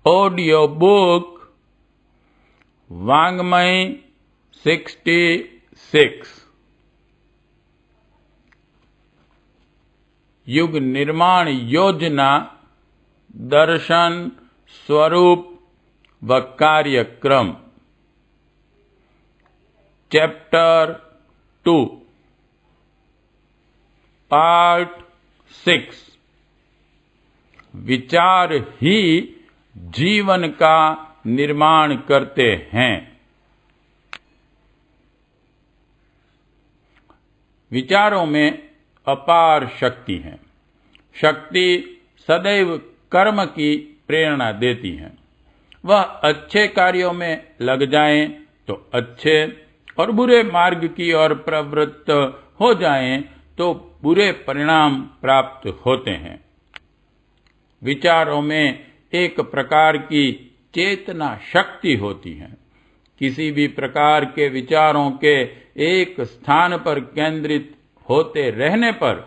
Audio book वांग्मय 66। युग निर्माण योजना, दर्शन, स्वरूप व कार्यक्रम। Chapter 2, part 6। विचार ही जीवन का निर्माण करते हैं। विचारों में अपार शक्ति है। शक्ति सदैव कर्म की प्रेरणा देती है। वह अच्छे कार्यों में लग जाएं तो अच्छे, और बुरे मार्ग की ओर प्रवृत्त हो जाएं तो बुरे परिणाम प्राप्त होते हैं। विचारों में एक प्रकार की चेतना शक्ति होती है। किसी भी प्रकार के विचारों के एक स्थान पर केंद्रित होते रहने पर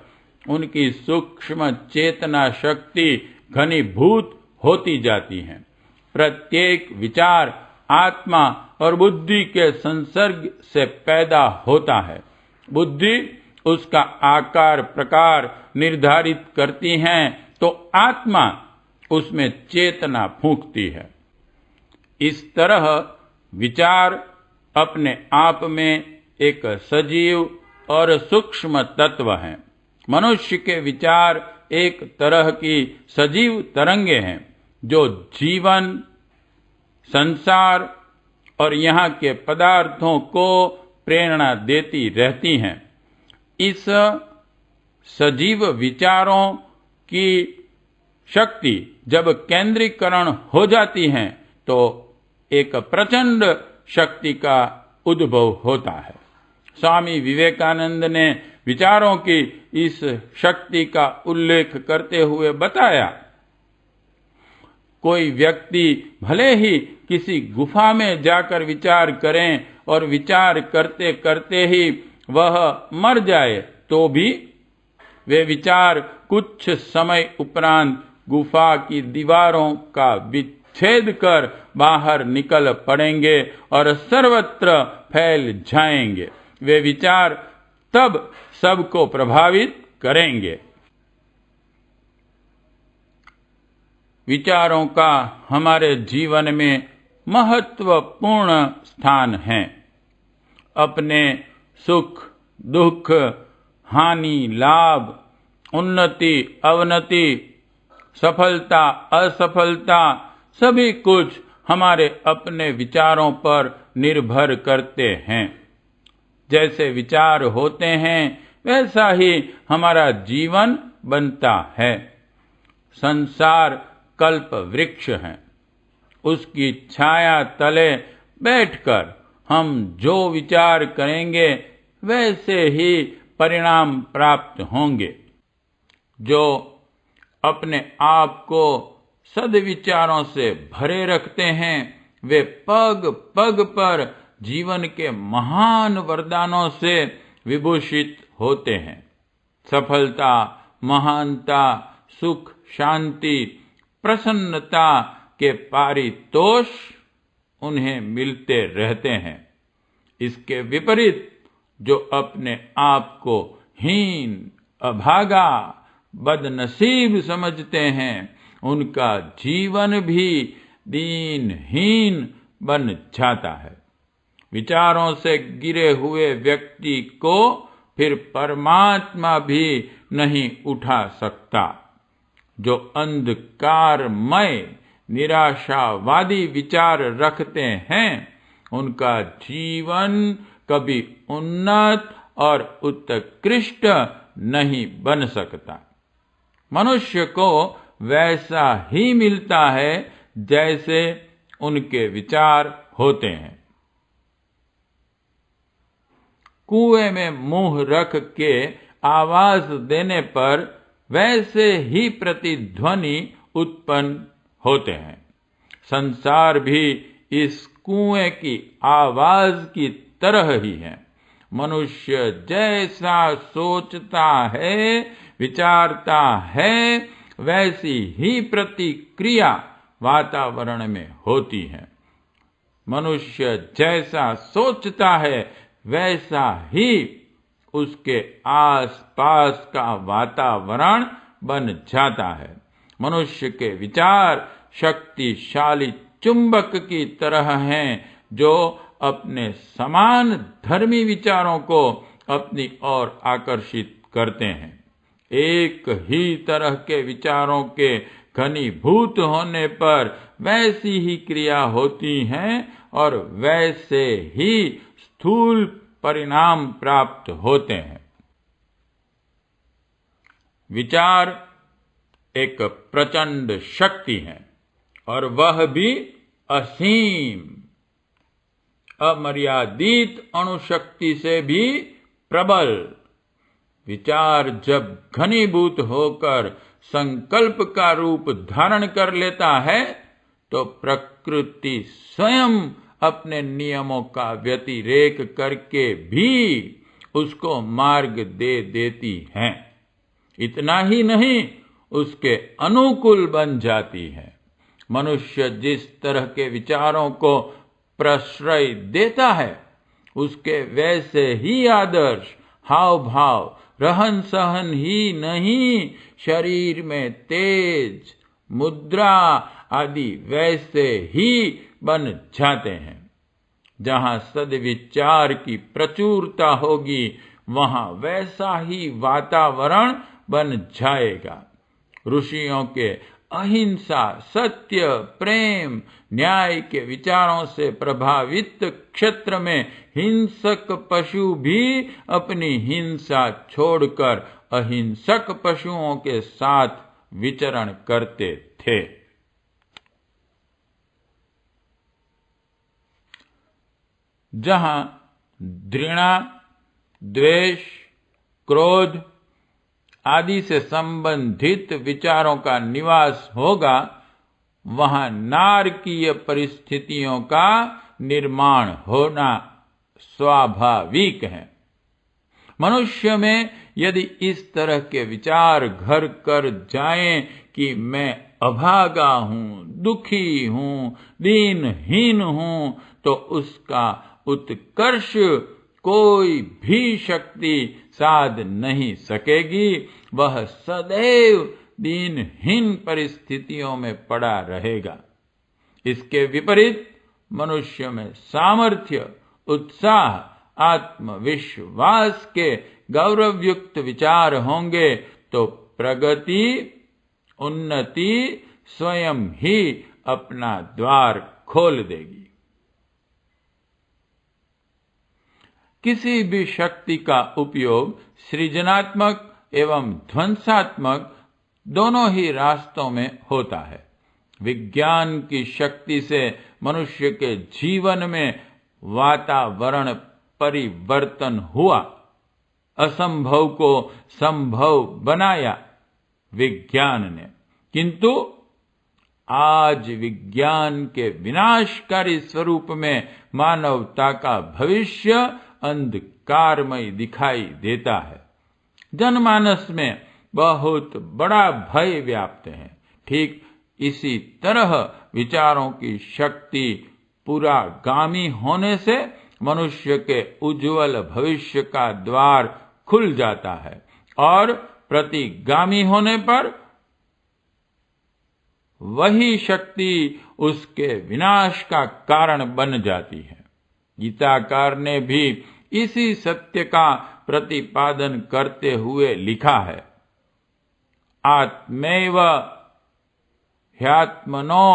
उनकी सूक्ष्म चेतना शक्ति घनीभूत होती जाती है। प्रत्येक विचार आत्मा और बुद्धि के संसर्ग से पैदा होता है। बुद्धि उसका आकार प्रकार निर्धारित करती है तो आत्मा उसमें चेतना फूंकती है। इस तरह विचार अपने आप में एक सजीव और सूक्ष्म तत्व हैं। मनुष्य के विचार एक तरह की सजीव तरंगे हैं जो जीवन, संसार और यहाँ के पदार्थों को प्रेरणा देती रहती हैं। इस सजीव विचारों की शक्ति जब केंद्रीकरण हो जाती है तो एक प्रचंड शक्ति का उद्भव होता है। स्वामी विवेकानंद ने विचारों की इस शक्ति का उल्लेख करते हुए बताया, कोई व्यक्ति भले ही किसी गुफा में जाकर विचार करें और विचार करते करते ही वह मर जाए तो भी वे विचार कुछ समय उपरांत गुफा की दीवारों का विच्छेद कर बाहर निकल पड़ेंगे और सर्वत्र फैल जाएंगे। वे विचार तब सबको प्रभावित करेंगे। विचारों का हमारे जीवन में महत्वपूर्ण स्थान है। अपने सुख दुख, हानि लाभ, उन्नति अवनति, सफलता असफलता, सभी कुछ हमारे अपने विचारों पर निर्भर करते हैं। जैसे विचार होते हैं वैसा ही हमारा जीवन बनता है। संसार कल्प वृक्ष है। उसकी छाया तले बैठकर हम जो विचार करेंगे वैसे ही परिणाम प्राप्त होंगे। जो अपने आप को सद्विचारों से भरे रखते हैं वे पग पग पर जीवन के महान वरदानों से विभूषित होते हैं। सफलता, महानता, सुख, शांति, प्रसन्नता के पारितोष उन्हें मिलते रहते हैं। इसके विपरीत जो अपने आप को हीन, अभागा, बदनसीब समझते हैं उनका जीवन भी दीनहीन बन जाता है। विचारों से गिरे हुए व्यक्ति को फिर परमात्मा भी नहीं उठा सकता। जो अंधकारमय निराशावादी विचार रखते हैं उनका जीवन कभी उन्नत और उत्कृष्ट नहीं बन सकता। मनुष्य को वैसा ही मिलता है जैसे उनके विचार होते हैं। कुएं में मुंह रख के आवाज देने पर वैसे ही प्रतिध्वनि उत्पन्न होते हैं। संसार भी इस कुएं की आवाज की तरह ही है। मनुष्य जैसा सोचता है, विचारता है, वैसी ही प्रतिक्रिया वातावरण में होती हैं। मनुष्य जैसा सोचता है वैसा ही उसके आसपास का वातावरण बन जाता है। मनुष्य के विचार शक्तिशाली चुंबक की तरह हैं जो अपने समान धर्मी विचारों को अपनी ओर आकर्षित करते हैं। एक ही तरह के विचारों के घनीभूत होने पर वैसी ही क्रिया होती हैं और वैसे ही स्थूल परिणाम प्राप्त होते हैं। विचार एक प्रचंड शक्ति है और वह भी असीम, अमर्यादित अणुशक्ति से भी प्रबल। विचार जब घनीभूत होकर संकल्प का रूप धारण कर लेता है तो प्रकृति स्वयं अपने नियमों का व्यतिरेक करके भी उसको मार्ग दे देती है। इतना ही नहीं, उसके अनुकूल बन जाती है। मनुष्य जिस तरह के विचारों को प्रश्रय देता है उसके वैसे ही आदर्श, हाव भाव, रहन सहन ही नहीं, शरीर में तेज, मुद्रा आदि वैसे ही बन जाते हैं। जहां सद्विचार की प्रचुरता होगी वहां वैसा ही वातावरण बन जाएगा। ऋषियों के अहिंसा, सत्य, प्रेम, न्याय के विचारों से प्रभावित क्षेत्र में हिंसक पशु भी अपनी हिंसा छोड़कर अहिंसक पशुओं के साथ विचरण करते थे। जहां घृणा, द्वेष, क्रोध आदि से संबंधित विचारों का निवास होगा वहां नारकीय परिस्थितियों का निर्माण होना स्वाभाविक है। मनुष्य में यदि इस तरह के विचार घर कर जाएं कि मैं अभागा हूं, दुखी हूं, दीनहीन हूं, तो उसका उत्कर्ष कोई भी शक्ति साध नहीं सकेगी। वह सदैव दीनहीन परिस्थितियों में पड़ा रहेगा। इसके विपरीत मनुष्य में सामर्थ्य, उत्साह, आत्मविश्वास के गौरवयुक्त विचार होंगे तो प्रगति, उन्नति स्वयं ही अपना द्वार खोल देगी। किसी भी शक्ति का उपयोग सृजनात्मक एवं ध्वंसात्मक दोनों ही रास्तों में होता है। विज्ञान की शक्ति से मनुष्य के जीवन में वातावरण परिवर्तन हुआ, असंभव को संभव बनाया विज्ञान ने। किंतु आज विज्ञान के विनाशकारी स्वरूप में मानवता का भविष्य अंधकारमय दिखाई देता है। जनमानस में बहुत बड़ा भय व्याप्त है। ठीक इसी तरह विचारों की शक्ति पुरागामी होने से मनुष्य के उज्जवल भविष्य का द्वार खुल जाता है और प्रतिगामी होने पर वही शक्ति उसके विनाश का कारण बन जाती है। गीताकार ने भी इसी सत्य का प्रतिपादन करते हुए लिखा है, आत्मैव ह्यात्मनो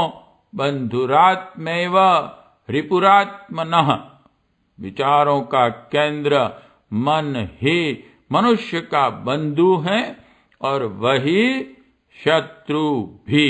बंधुरात्मैव रिपुरात्मनः। विचारों का केंद्र मन ही मनुष्य का बंधु है और वही शत्रु भी।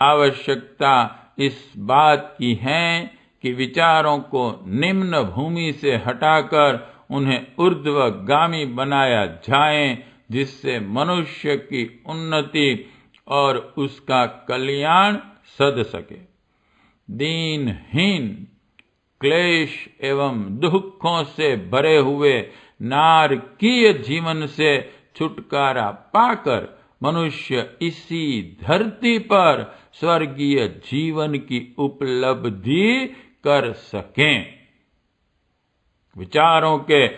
आवश्यकता इस बात की है कि विचारों को निम्न भूमि से हटाकर उन्हें ऊर्ध्वगामी बनाया जाए, जिससे मनुष्य की उन्नति और उसका कल्याण सध सके। दीनहीन, क्लेश एवं दुखों से भरे हुए नारकीय जीवन से छुटकारा पाकर मनुष्य इसी धरती पर स्वर्गीय जीवन की उपलब्धि कर सकें। विचारों के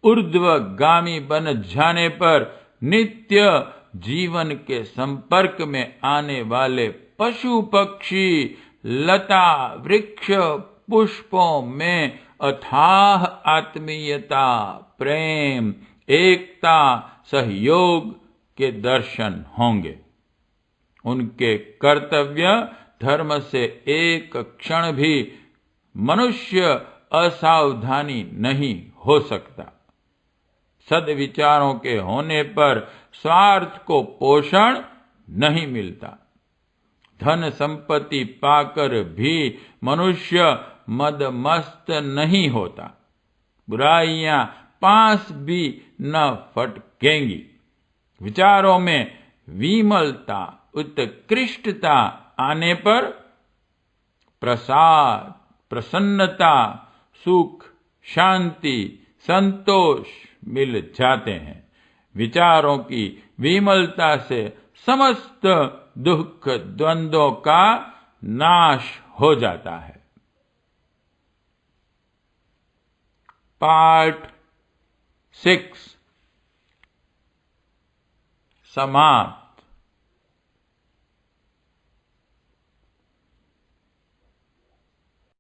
ऊर्ध्वगामी बन जाने पर नित्य जीवन के संपर्क में आने वाले पशु पक्षी, लता वृक्ष पुष्पों में अथाह आत्मीयता, प्रेम, एकता, सहयोग के दर्शन होंगे। उनके कर्तव्य धर्म से एक क्षण भी मनुष्य असावधानी नहीं हो सकता। सद्विचारों के होने पर स्वार्थ को पोषण नहीं मिलता। धन संपत्ति पाकर भी मनुष्य मदमस्त नहीं होता। बुराइयां पास भी न फटकेंगी। विचारों में विमलता, उत्कृष्टता आने पर प्रसाद, प्रसन्नता, सुख, शांति, संतोष मिल जाते हैं। विचारों की विमलता से समस्त दुख द्वंद्वों का नाश हो जाता है। पार्ट 6 समाप्त।